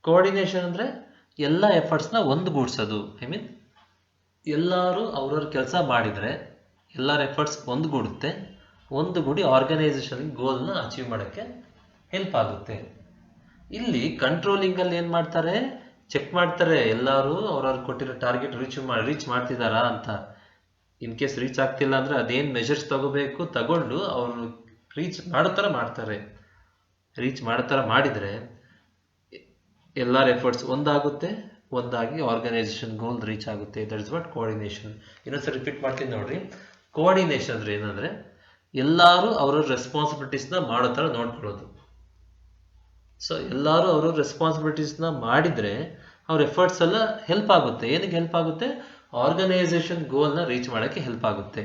coordination ಅಂದರೆ ಎಲ್ಲ ಎಫರ್ಟ್ಸ್ನ ಒಂದುಗೂಡಿಸೋದು. I mean ಎಲ್ಲರೂ ಅವ್ರವ್ರ ಕೆಲಸ ಮಾಡಿದರೆ ಎಲ್ಲರ ಎಫರ್ಟ್ಸ್ ಒಂದುಗೂಡಿ ಆರ್ಗನೈಸೇಷನ್ ಗೋಲ್ನ ಅಚೀವ್ ಮಾಡೋಕ್ಕೆ ಹೆಲ್ಪ್ ಆಗುತ್ತೆ. ಇಲ್ಲಿ ಕಂಟ್ರೋಲಿಂಗಲ್ಲಿ ಏನು ಮಾಡ್ತಾರೆ, ಚೆಕ್ ಮಾಡ್ತಾರೆ ಎಲ್ಲರೂ ಅವ್ರವ್ರು ಕೊಟ್ಟಿರೋ ಟಾರ್ಗೆಟ್ ರೀಚ್ ಮಾಡ್ತಿದ್ದಾರಾ ಅಂತ. ಇನ್ ಕೇಸ್ ರೀಚ್ ಆಗ್ತಿಲ್ಲ ಅಂದರೆ ಅದೇನು ಮೆಷರ್ಸ್ ತಗೊಂಡು ಅವರು ರೀಚ್ ಮಾಡೋ ಥರ ಮಾಡ್ತಾರೆ. ರೀಚ್ ಮಾಡೋ ಥರ ಮಾಡಿದರೆ ಎಲ್ಲರ ಎಫರ್ಟ್ಸ್ ಒಂದಾಗಿ ಆರ್ಗನೈಸೇಷನ್ ಗೋಲ್ ರೀಚ್ ಆಗುತ್ತೆ. That is what coordination. ಇನ್ನೊಂದ್ಸರಿ ರಿಪೀಟ್ ಮಾಡ್ತೀನಿ ನೋಡ್ರಿ. ಕೋಆರ್ಡಿನೇಷನ್ ಅಂದರೆ ಏನಂದರೆ ಎಲ್ಲರೂ ಅವ್ರವ್ರ ರೆಸ್ಪಾನ್ಸಿಬಿಲಿಟೀಸ್ನ ಮಾಡೋ ಥರ ನೋಡ್ಕೊಳ್ಳೋದು. ಸೊ ಎಲ್ಲರೂ ಅವ್ರವ್ರ ರೆಸ್ಪಾನ್ಸಿಬಿಲಿಟೀಸ್ನ ಮಾಡಿದರೆ ಅವ್ರ ಎಫರ್ಟ್ಸ್ ಎಲ್ಲ ಹೆಲ್ಪ್ ಆಗುತ್ತೆ. ಏನಕ್ಕೆ ಹೆಲ್ಪ್ ಆಗುತ್ತೆ? ಆರ್ಗನೈಸೇಷನ್ ಗೋಲ್ನ ರೀಚ್ ಮಾಡೋಕ್ಕೆ ಹೆಲ್ಪ್ ಆಗುತ್ತೆ.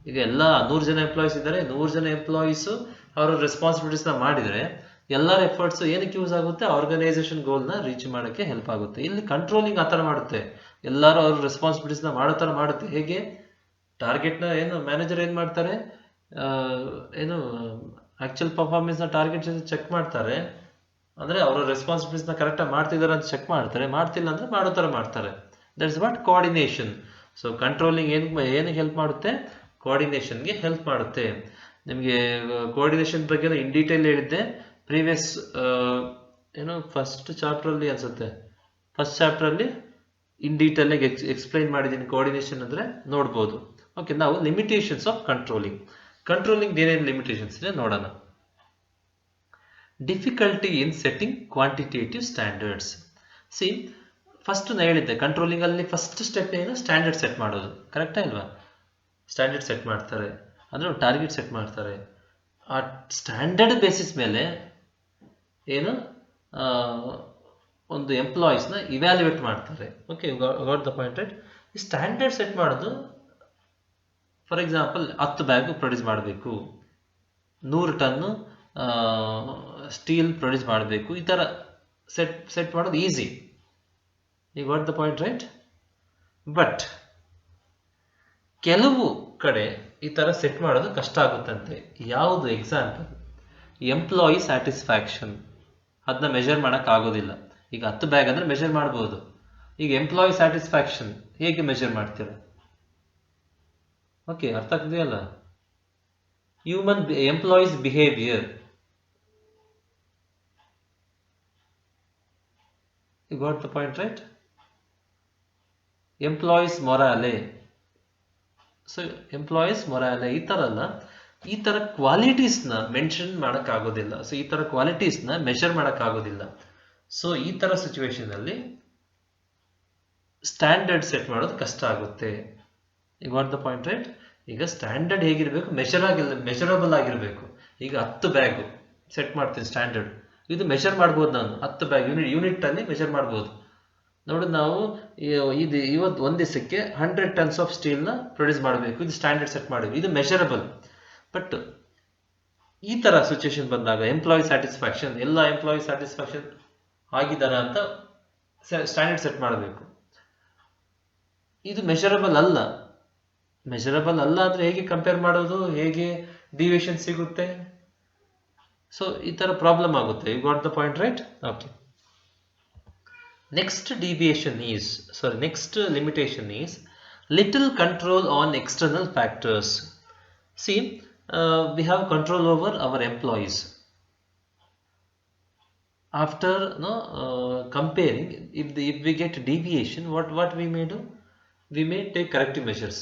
ಈಗ ಎಲ್ಲ 100 ಜನ ಎಂಪ್ಲಾಯೀಸ್ ಇದ್ದಾರೆ, 100 ಜನ ಎಂಪ್ಲಾಯೀಸು ಅವ್ರ ರೆಸ್ಪಾನ್ಸಿಬಿಲಿಟೀಸ್ನ ಮಾಡಿದರೆ ಎಲ್ಲರ ಎಫರ್ಟ್ಸು ಏನಕ್ಕೆ ಯೂಸ್ ಆಗುತ್ತೆ? ಆರ್ಗನೈಸೇಷನ್ ಗೋಲ್ನ ರೀಚ್ ಮಾಡೋಕ್ಕೆ ಹೆಲ್ಪ್ ಆಗುತ್ತೆ. ಇಲ್ಲಿ ಕಂಟ್ರೋಲಿಂಗ್ ಆ ಥರ ಮಾಡುತ್ತೆ, ಎಲ್ಲರೂ ಅವ್ರ ರೆಸ್ಪಾನ್ಸಿಬಿಲಿಟೀಸ್ನ ಮಾಡೋ ಥರ ಮಾಡುತ್ತೆ. ಹೇಗೆ? ಟಾರ್ಗೆಟ್ನ ಮ್ಯಾನೇಜರ್ ಏನು ಮಾಡ್ತಾರೆ, ಆ್ಯಕ್ಚುಯಲ್ ಪರ್ಫಾರ್ಮೆನ್ಸ್ನ ಟಾರ್ಗೆಟ್ ಚೆಕ್ ಮಾಡ್ತಾರೆ. ಅಂದರೆ ಅವರ ರೆಸ್ಪಾನ್ಸಿಬಿಲಿಟೀಸ್ನ ಕರೆಕ್ಟಾಗಿ ಮಾಡ್ತಿದ್ದಾರೆ ಅಂತ ಚೆಕ್ ಮಾಡ್ತಾರೆ, ಮಾಡ್ತಿಲ್ಲ ಅಂದರೆ ಮಾಡೋ ಥರ ಮಾಡ್ತಾರೆ. That is what coordination. So controlling ಏನಕ್ಕೆ ಹೆಲ್ಪ್ ಮಾಡುತ್ತೆ? ಕೋಆರ್ಡಿನೇಷನ್ಗೆ ಹೆಲ್ಪ್ ಮಾಡುತ್ತೆ. ನಿಮಗೆ ಕೋಆರ್ಡಿನೇಷನ್ ಬಗ್ಗೆ ಇನ್ ಡೀಟೇಲ್ ಹೇಳಿದ್ದೆ ಪ್ರೀವಿಯಸ್ ಫಸ್ಟ್ ಚಾಪ್ಟ್ರಲ್ಲಿ ಅನಿಸುತ್ತೆ. ಫಸ್ಟ್ ಚಾಪ್ಟ್ರಲ್ಲಿ ಇನ್ ಡೀಟೇಲಾಗಿ ಎಕ್ಸ್ಪ್ಲೈನ್ ಮಾಡಿದ್ದೀನಿ ಕೋಆರ್ಡಿನೇಷನ್ ಅಂದರೆ, ನೋಡ್ಬೋದು. ಓಕೆ, ನಾವು ಲಿಮಿಟೇಷನ್ಸ್ ಆಫ್ ಕಂಟ್ರೋಲಿಂಗ್. ಕಂಟ್ರೋಲಿಂಗ್ ಏನೇನು ಲಿಮಿಟೇಷನ್ಸ್ ಇದೆ ನೋಡೋಣ. ಡಿಫಿಕಲ್ಟಿ ಇನ್ ಸೆಟ್ಟಿಂಗ್ ಕ್ವಾಂಟಿಟೇಟಿವ್ ಸ್ಟ್ಯಾಂಡರ್ಡ್ಸ್. ಫಸ್ಟ್ ನಾನು ಹೇಳಿದ್ದೆ ಕಂಟ್ರೋಲಿಂಗಲ್ಲಿ ಫಸ್ಟ್ ಸ್ಟೆಪ್ ಏನು? ಸ್ಟ್ಯಾಂಡರ್ಡ್ ಸೆಟ್ ಮಾಡೋದು. ಕರೆಕ್ಟಾ ಇಲ್ವಾ? ಸ್ಟ್ಯಾಂಡರ್ಡ್ ಸೆಟ್ ಮಾಡ್ತಾರೆ, ಅಂದರೆ ಟಾರ್ಗೆಟ್ ಸೆಟ್ ಮಾಡ್ತಾರೆ. ಆ ಸ್ಟ್ಯಾಂಡರ್ಡ್ ಬೇಸಿಸ್ ಮೇಲೆ ಒಂದು ಎಂಪ್ಲಾಯೀಸ್ನ ಇವ್ಯಾಲ್ಯೂಯೇಟ್ ಮಾಡ್ತಾರೆ. Okay, got the point, right? ಈ ಸ್ಟ್ಯಾಂಡರ್ಡ್ ಸೆಟ್ ಮಾಡೋದು, ಫಾರ್ ಎಕ್ಸಾಂಪಲ್ 10 ಬ್ಯಾಗು ಪ್ರೊಡ್ಯೂಸ್ ಮಾಡಬೇಕು, 100 ಟನ್ನು ಸ್ಟೀಲ್ ಪ್ರೊಡ್ಯೂಸ್ ಮಾಡಬೇಕು. ಈ ಥರ ಸೆಟ್ ಮಾಡೋದು easy. You got the point, right? But ಕೆಲವು ಕಡೆ ಈ ಥರ ಸೆಟ್ ಮಾಡೋದು ಕಷ್ಟ ಆಗುತ್ತಂತೆ. ಯಾವುದು ಎಕ್ಸಾಂಪಲ್? Employee satisfaction. ಅದನ್ನ ಮೆಷರ್ ಮಾಡೋಕ್ಕಾಗೋದಿಲ್ಲ. ಈಗ 10 ಬ್ಯಾಗ್ ಅಂದರೆ ಮೆಷರ್ ಮಾಡ್ಬೋದು. ಈಗ ಎಂಪ್ಲಾಯಿ ಸ್ಯಾಟಿಸ್ಫ್ಯಾಕ್ಷನ್ ಹೇಗೆ ಮೆಷರ್ ಮಾಡ್ತೀರ? ಓಕೆ, ಅರ್ಥ ಆಗ್ತಿದೆಯಲ್ಲ? Employees behaviour. You got the point, right? Employees morale. So employees morale ಈ ಥರ ಅಲ್ಲ, ಈ ಥರ ಕ್ವಾಲಿಟೀಸ್ನ ಮೆನ್ಷನ್ ಮಾಡೋಕ್ಕಾಗೋದಿಲ್ಲ. ಸೊ ಈ ಥರ ಕ್ವಾಲಿಟೀಸ್ನ ಮೆಷರ್ ಮಾಡೋಕ್ಕಾಗೋದಿಲ್ಲ. ಸೊ ಈ ಥರ ಸಿಚುವೇಶನಲ್ಲಿ ಸ್ಟ್ಯಾಂಡರ್ಡ್ ಸೆಟ್ ಮಾಡೋದು ಕಷ್ಟ ಆಗುತ್ತೆ. You got the point, right? ಈಗ ಸ್ಟ್ಯಾಂಡರ್ಡ್ ಹೇಗಿರಬೇಕು? ಮೆಷರಬಲ್ ಆಗಿರಬೇಕು. ಈಗ 10 ಬ್ಯಾಗು ಸೆಟ್ ಮಾಡ್ತೀನಿ ಸ್ಟ್ಯಾಂಡರ್ಡ್. ಇದು ಮೆಷರ್ ಮಾಡ್ಬೋದು. ನಾನು 10 ಬ್ಯಾಗ್ ಯೂನಿಟಲ್ಲಿ ಮೆಷರ್ ಮಾಡ್ಬೋದು. ನೋಡಿ, ನಾವು ಇವತ್ತು ಒಂದು ದಿವಸಕ್ಕೆ 100 ಟನ್ಸ್ ಆಫ್ ಸ್ಟೀಲ್ನ ಪ್ರೊಡ್ಯೂಸ್ ಮಾಡಬೇಕು. ಇದು ಸ್ಟ್ಯಾಂಡರ್ಡ್ ಸೆಟ್ ಮಾಡಿದ್ವಿ, ಇದು ಮೆಷರಬಲ್. ಬಟ್ ಈ ಥರ ಸಿಚುವೇಶನ್ ಬಂದಾಗ ಎಂಪ್ಲಾಯಿ ಸ್ಯಾಟಿಸ್ಫ್ಯಾಕ್ಷನ್, ಎಲ್ಲ ಎಂಪ್ಲಾಯಿ ಸ್ಯಾಟಿಸ್ಫ್ಯಾಕ್ಷನ್ ಆಗಿದ್ದಾರೆ ಅಂತ ಸ್ಟ್ಯಾಂಡರ್ಡ್ ಸೆಟ್ ಮಾಡಬೇಕು. ಇದು ಮೆಷರಬಲ್ ಅಲ್ಲ. ಮೆಷರಬಲ್ ಅಲ್ಲ ಅಂದರೆ ಹೇಗೆ ಕಂಪೇರ್ ಮಾಡೋದು? ಹೇಗೆ ಡಿವಿಯೇಷನ್ ಸಿಗುತ್ತೆ? ಸೊ ಈ ಥರ ಪ್ರಾಬ್ಲಮ್ ಆಗುತ್ತೆ. You got the point, right? Okay. Next limitation is little control on external factors. See, we have control over our employees. After comparing, if we get deviation, what we may do? We may take corrective measures.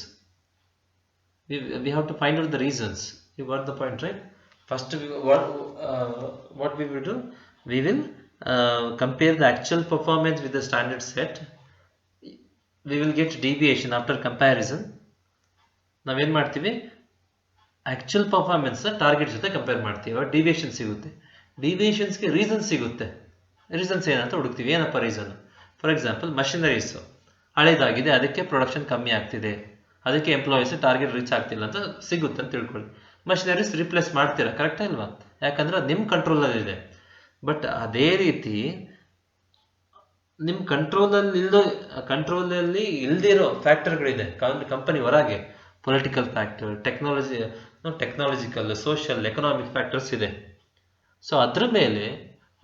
we have to find out the reasons. You got the point, right? First, what we will do, we will compare the actual performance with the standard set. We will get deviation after comparison. ನಾವೇನು ಮಾಡ್ತೀವಿ, actual performance target ಜೊತೆ compare ಮಾಡ್ತೀವಿ, deviation ಸಿಗುತ್ತೆ. ಡಿವಿಯೇಷನ್ಸ್ಗೆ reason ಸಿಗುತ್ತೆ. Reasons ಏನಂತ ಹುಡುಕ್ತೀವಿ, ಏನಪ್ಪ reason? For example, ಮಷಿನರೀಸು ಹಳೇದಾಗಿದೆ, ಅದಕ್ಕೆ production ಕಮ್ಮಿ ಆಗ್ತಿದೆ, ಅದಕ್ಕೆ ಎಂಪ್ಲಾಯೀಸ್ ಟಾರ್ಗೆಟ್ ರೀಚ್ ಆಗ್ತಿಲ್ಲ ಅಂತ ಸಿಗುತ್ತೆ ಅಂತ ತಿಳ್ಕೊಳ್ಳಿ. ಮಷಿನರೀಸ್ ರಿಪ್ಲೇಸ್ ಮಾಡ್ತೀರಾ, ಕರೆಕ್ಟಾ ಇಲ್ವಾ? ಯಾಕಂದ್ರೆ ಅದು ನಿಮ್ಮ ಕಂಟ್ರೋಲಲ್ಲಿದೆ. ಬಟ್ ಅದೇ ರೀತಿ ನಿಮ್ಮ ಕಂಟ್ರೋಲಲ್ಲಿ ಇಲ್ದಿರೋ ಫ್ಯಾಕ್ಟರ್ಗಳಿದೆ ಕಂಪನಿ ಹೊರಗೆ. Political factor, technological, social, economic factors ಇದೆ. ಸೊ ಅದ್ರ ಮೇಲೆ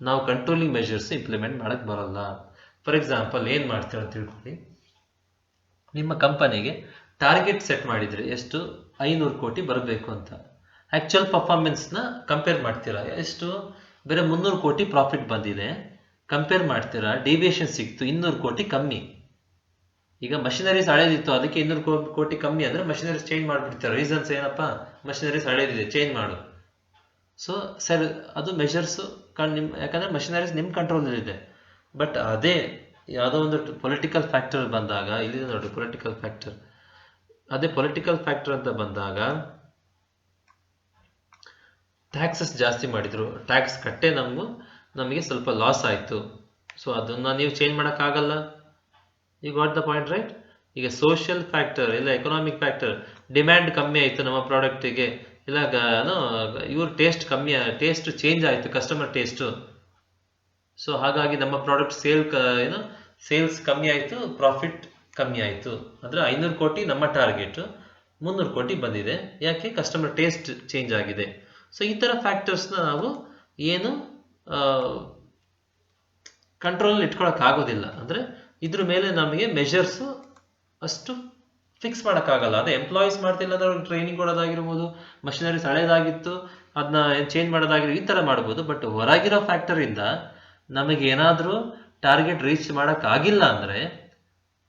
ನಾವು ಕಂಟ್ರೋಲಿಂಗ್ ಮೆಷರ್ಸ್ ಇಂಪ್ಲಿಮೆಂಟ್ ಮಾಡಕ್ಕೆ ಬರಲ್ಲ. ಫಾರ್ ಎಕ್ಸಾಂಪಲ್, ಏನು ಮಾಡ್ತೀರ ಅಂತ ತಿಳ್ಕೊಳ್ಳಿ. ನಿಮ್ಮ ಕಂಪನಿಗೆ ಟಾರ್ಗೆಟ್ ಸೆಟ್ ಮಾಡಿದರೆ ಎಷ್ಟು, 500 ಕೋಟಿ ಬರಬೇಕು ಅಂತ. ಆ್ಯಕ್ಚುಯಲ್ ಪರ್ಫಾರ್ಮೆನ್ಸ್ನ ಕಂಪೇರ್ ಮಾಡ್ತೀರಾ, ಎಷ್ಟು, ಬೇರೆ 300 ಕೋಟಿ ಪ್ರಾಫಿಟ್ ಬಂದಿದೆ. ಕಂಪೇರ್ ಮಾಡ್ತೀರಾ, ಡಿವಿಯೇಷನ್ ಸಿಕ್ತು 200 ಕೋಟಿ ಕಮ್ಮಿ. ಈಗ ಮಷಿನರೀಸ್ ಹಳೇದಿತ್ತು, ಅದಕ್ಕೆ 200 ಕೋಟಿ ಕಮ್ಮಿ ಅಂದರೆ ಮಷಿನರೀಸ್ ಚೇಂಜ್ ಮಾಡಿಬಿಡ್ತಾರೆ. ರೀಸನ್ಸ್ ಏನಪ್ಪ, ಮಷಿನರೀಸ್ ಹಳೇದಿದೆ, ಚೇಂಜ್ ಮಾಡು. ಸೊ ಸರ್, ಅದು ಮೆಷರ್ಸು ಯಾಕಂದರೆ ಮಷಿನರೀಸ್ ನಿಮ್ಮ ಕಂಟ್ರೋಲಲ್ಲಿದೆ. ಬಟ್ ಅದೇ ಯಾವುದೋ ಒಂದು ಪೊಲಿಟಿಕಲ್ ಫ್ಯಾಕ್ಟರ್ ಬಂದಾಗ, ಇಲ್ಲಿದೆ ನೋಡಿ ಪೊಲಿಟಿಕಲ್ ಫ್ಯಾಕ್ಟರ್, ಅದೇ ಪೊಲಿಟಿಕಲ್ ಫ್ಯಾಕ್ಟರ್ ಅಂತ ಬಂದಾಗ ಟ್ಯಾಕ್ಸಸ್ ಜಾಸ್ತಿ ಮಾಡಿದರು, ಟ್ಯಾಕ್ಸ್ ಕಟ್ಟೆ ನಮಗೆ ಸ್ವಲ್ಪ ಲಾಸ್ ಆಯಿತು. ಸೊ ಅದನ್ನು ನೀವು ಚೇಂಜ್ ಮಾಡೋಕ್ಕಾಗಲ್ಲ. You got the point, right? ಈಗ ಸೋಷಿಯಲ್ ಫ್ಯಾಕ್ಟರ್ ಇಲ್ಲ ಎಕನಾಮಿಕ್ ಫ್ಯಾಕ್ಟರ್, ಡಿಮ್ಯಾಂಡ್ ಕಮ್ಮಿ ಆಯಿತು ನಮ್ಮ ಪ್ರಾಡಕ್ಟಿಗೆ, ಇಲ್ಲ ಇವ್ರ ಟೇಸ್ಟ್ ಚೇಂಜ್ ಆಯಿತು, ಕಸ್ಟಮರ್ ಟೇಸ್ಟು. ಸೊ ಹಾಗಾಗಿ ನಮ್ಮ ಪ್ರಾಡಕ್ಟ್ ಸೇಲ್ಸ್ ಕಮ್ಮಿ ಆಯಿತು, ಪ್ರಾಫಿಟ್ ಕಮ್ಮಿ ಆಯಿತು. ಅಂದರೆ 500 ಕೋಟಿ ನಮ್ಮ ಟಾರ್ಗೆಟ್, 300 ಕೋಟಿ ಬಂದಿದೆ. ಯಾಕೆ? ಕಸ್ಟಮರ್ ಟೇಸ್ಟ್ ಚೇಂಜ್ ಆಗಿದೆ. ಸೊ ಈ ಥರ ಫ್ಯಾಕ್ಟರ್ಸ್ನ ನಾವು ಏನು ಕಂಟ್ರೋಲಲ್ಲಿ ಇಟ್ಕೊಳ್ಳೋಕ್ಕಾಗೋದಿಲ್ಲ. ಅಂದರೆ ಇದ್ರ ಮೇಲೆ ನಮಗೆ ಮೆಷರ್ಸು ಅಷ್ಟು ಫಿಕ್ಸ್ ಮಾಡೋಕ್ಕಾಗಲ್ಲ. ಅದೇ ಎಂಪ್ಲಾಯೀಸ್ ಮಾಡ್ತಿಲ್ಲ ಅಂದ್ರೆ ಅವ್ರಿಗೆ ಟ್ರೈನಿಂಗ್ ಕೊಡೋದಾಗಿರ್ಬೋದು, ಮಷಿನರೀಸ್ ಹಳೇದಾಗಿತ್ತು ಅದನ್ನ ಚೇಂಜ್ ಮಾಡೋದಾಗಿರ್ಬೋದು, ಈ ಥರ ಮಾಡ್ಬೋದು. ಬಟ್ ಹೊರಗಿರೋ ಫ್ಯಾಕ್ಟರಿಂದ ನಮಗೆ ಏನಾದರೂ ಟಾರ್ಗೆಟ್ ರೀಚ್ ಮಾಡೋಕ್ಕಾಗಿಲ್ಲ ಅಂದರೆ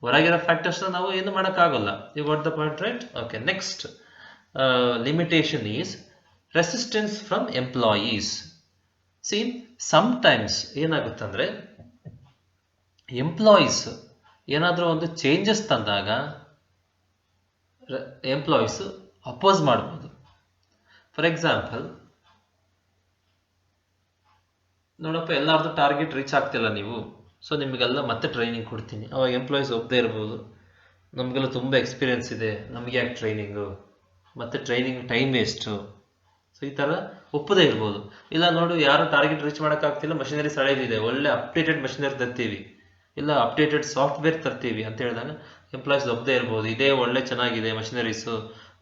ಹೊರಗಿರೋ ಫ್ಯಾಕ್ಟರ್ಸ್ನ ನಾವು ಏನು ಮಾಡೋಕ್ಕಾಗಲ್ಲ. You got the point, right? Okay, next limitation is resistance from employees. See, sometimes ಏನಾಗುತ್ತಂದರೆ ಎಂಪ್ಲಾಯೀಸ್ ಏನಾದರೂ ಒಂದು ಚೇಂಜಸ್ ತಂದಾಗ ಎಂಪ್ಲಾಯೀಸ್ ಅಪೋಸ್ ಮಾಡ್ಬೋದು. ಫಾರ್ ಎಕ್ಸಾಂಪಲ್, ನೋಡಪ್ಪ ಎಲ್ಲರದ್ದು ಟಾರ್ಗೆಟ್ ರೀಚ್ ಆಗ್ತಿಲ್ಲ ನೀವು, ಸೊ ನಿಮಗೆಲ್ಲ ಮತ್ತೆ ಟ್ರೈನಿಂಗ್ ಕೊಡ್ತೀನಿ. ಅವಾಗ ಎಂಪ್ಲಾಯೀಸ್ ಒಪ್ಪದೇ ಇರ್ಬೋದು, ನಮಗೆಲ್ಲ ತುಂಬ ಎಕ್ಸ್ಪೀರಿಯನ್ಸ್ ಇದೆ, ನಮಗೆ ಯಾಕೆ ಟ್ರೈನಿಂಗು, ಮತ್ತು ಟ್ರೈನಿಂಗ್ ಟೈಮ್ ವೇಸ್ಟು. ಸೊ ಈ ಥರ ಒಪ್ಪದೇ ಇರ್ಬೋದು. ಇಲ್ಲ ನೋಡು, ಯಾರು ಟಾರ್ಗೆಟ್ ರೀಚ್ ಮಾಡೋಕ್ಕಾಗ್ತಿಲ್ಲ, ಮಷಿನರೀಸ್ ಹಳೇದಿದೆ, ಒಳ್ಳೆ ಅಪ್ಡೇಟೆಡ್ ಮಷಿನರಿ ತರ್ತೀವಿ, ಇಲ್ಲ ಅಪ್ಡೇಟೆಡ್ ಸಾಫ್ಟ್ವೇರ್ ತರ್ತೀವಿ ಅಂತ ಹೇಳಿದಾಗ ಎಂಪ್ಲಾಯೀಸ್ ಒಪ್ಪದೇ ಇರ್ಬೋದು. ಇದೇ ಒಳ್ಳೆ ಚೆನ್ನಾಗಿದೆ ಮಷಿನರೀಸು,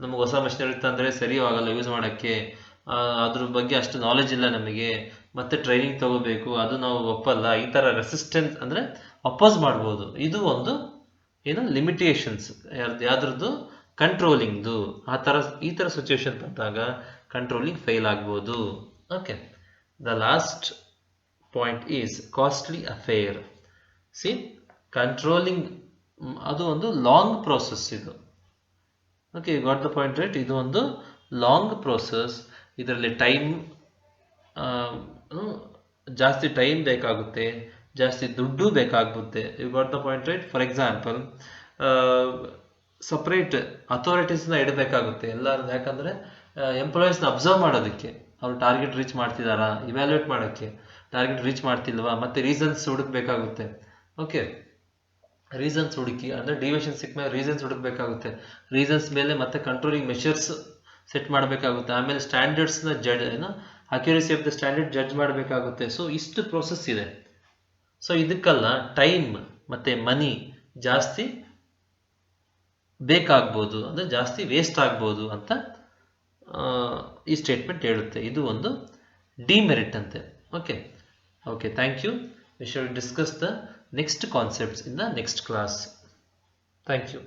ನಮಗೆ ಹೊಸ ಮಷಿನರಿ ತಂದರೆ ಸರಿಯೂ ಆಗಲ್ಲ ಯೂಸ್ ಮಾಡೋಕ್ಕೆ, ಅದ್ರ ಬಗ್ಗೆ ಅಷ್ಟು ನಾಲೆಜ್ ಇಲ್ಲ ನಮಗೆ, ಮತ್ತೆ ಟ್ರೈನಿಂಗ್ ತಗೋಬೇಕು, ಅದು ನಾವು ಒಪ್ಪಲ್ಲ. ಈ ಥರ ರೆಸಿಸ್ಟೆನ್ಸ್ ಅಂದರೆ ಅಪೋಸ್ ಮಾಡ್ಬೋದು. ಇದು ಒಂದು ಲಿಮಿಟೇಷನ್ಸ್ ಯಾವ್ದ್ರದ್ದು, ಕಂಟ್ರೋಲಿಂಗ್ದು. ಈ ಥರ ಸಿಚುವೇಶನ್ ಬಂದಾಗ ಕಂಟ್ರೋಲಿಂಗ್ ಫೇಲ್ ಆಗ್ಬೋದು. Okay, the last point is costly affair. See, controlling ಅದು ಒಂದು ಲಾಂಗ್ ಪ್ರೋಸೆಸ್ ಇದು. Okay, you got the point, right? ಇದು ಒಂದು ಲಾಂಗ್ ಪ್ರೋಸೆಸ್. ಇದರಲ್ಲಿ ಜಾಸ್ತಿ ಟೈಮ್ ಬೇಕಾಗುತ್ತೆ, ಜಾಸ್ತಿ ದುಡ್ಡು ಬೇಕಾಗುತ್ತೆ. You got the point, right? For example, separate ಅಥಾರಿಟೀಸ್ನ ಇಡಬೇಕಾಗುತ್ತೆ ಎಲ್ಲರೂ. ಯಾಕಂದರೆ ಎಂಪ್ಲಾಯೀಸ್ನ ಅಬ್ಸರ್ವ್ ಮಾಡೋದಕ್ಕೆ, ಅವ್ರು ಟಾರ್ಗೆಟ್ ರೀಚ್ ಮಾಡ್ತಿದ್ದಾರಾ ಇವ್ಯಾಲ್ಯೂಯೇಟ್ ಮಾಡೋಕ್ಕೆ, ಟಾರ್ಗೆಟ್ ರೀಚ್ ಮಾಡ್ತಿಲ್ವಾ, ಮತ್ತು ರೀಸನ್ಸ್ ಹುಡುಕಬೇಕಾಗುತ್ತೆ. ಓಕೆ, ರೀಸನ್ಸ್ ಹುಡುಕಿ, ಅಂದರೆ ಡಿವಿಯೇಷನ್ ಸಿಕ್ಕ ಮೇಲೆ ರೀಸನ್ಸ್ ಹುಡುಕಬೇಕಾಗುತ್ತೆ. ರೀಸನ್ಸ್ ಮೇಲೆ ಮತ್ತೆ ಕಂಟ್ರೋಲಿಂಗ್ ಮೆಷರ್ಸ್ ಸೆಟ್ ಮಾಡಬೇಕಾಗುತ್ತೆ. ಆಮೇಲೆ ಸ್ಟ್ಯಾಂಡರ್ಡ್ಸ್ನ accuracy of the standard judge ಮಾಡಬೇಕಾಗುತ್ತೆ. ಸೊ ಇಷ್ಟು ಪ್ರೋಸೆಸ್ ಇದೆ. ಸೊ ಇದಕ್ಕೆಲ್ಲ ಟೈಮ್ ಮತ್ತು ಮನಿ ಜಾಸ್ತಿ ಬೇಕಾಗ್ಬೋದು, ಅಂದರೆ ಜಾಸ್ತಿ ವೇಸ್ಟ್ ಆಗ್ಬೋದು ಅಂತ ಈ ಸ್ಟೇಟ್ಮೆಂಟ್ ಹೇಳುತ್ತೆ. ಇದು ಒಂದು ಡಿಮೆರಿಟ್ ಅಂತೆ. Okay, thank you. We shall discuss the next concepts in the next class. Thank you.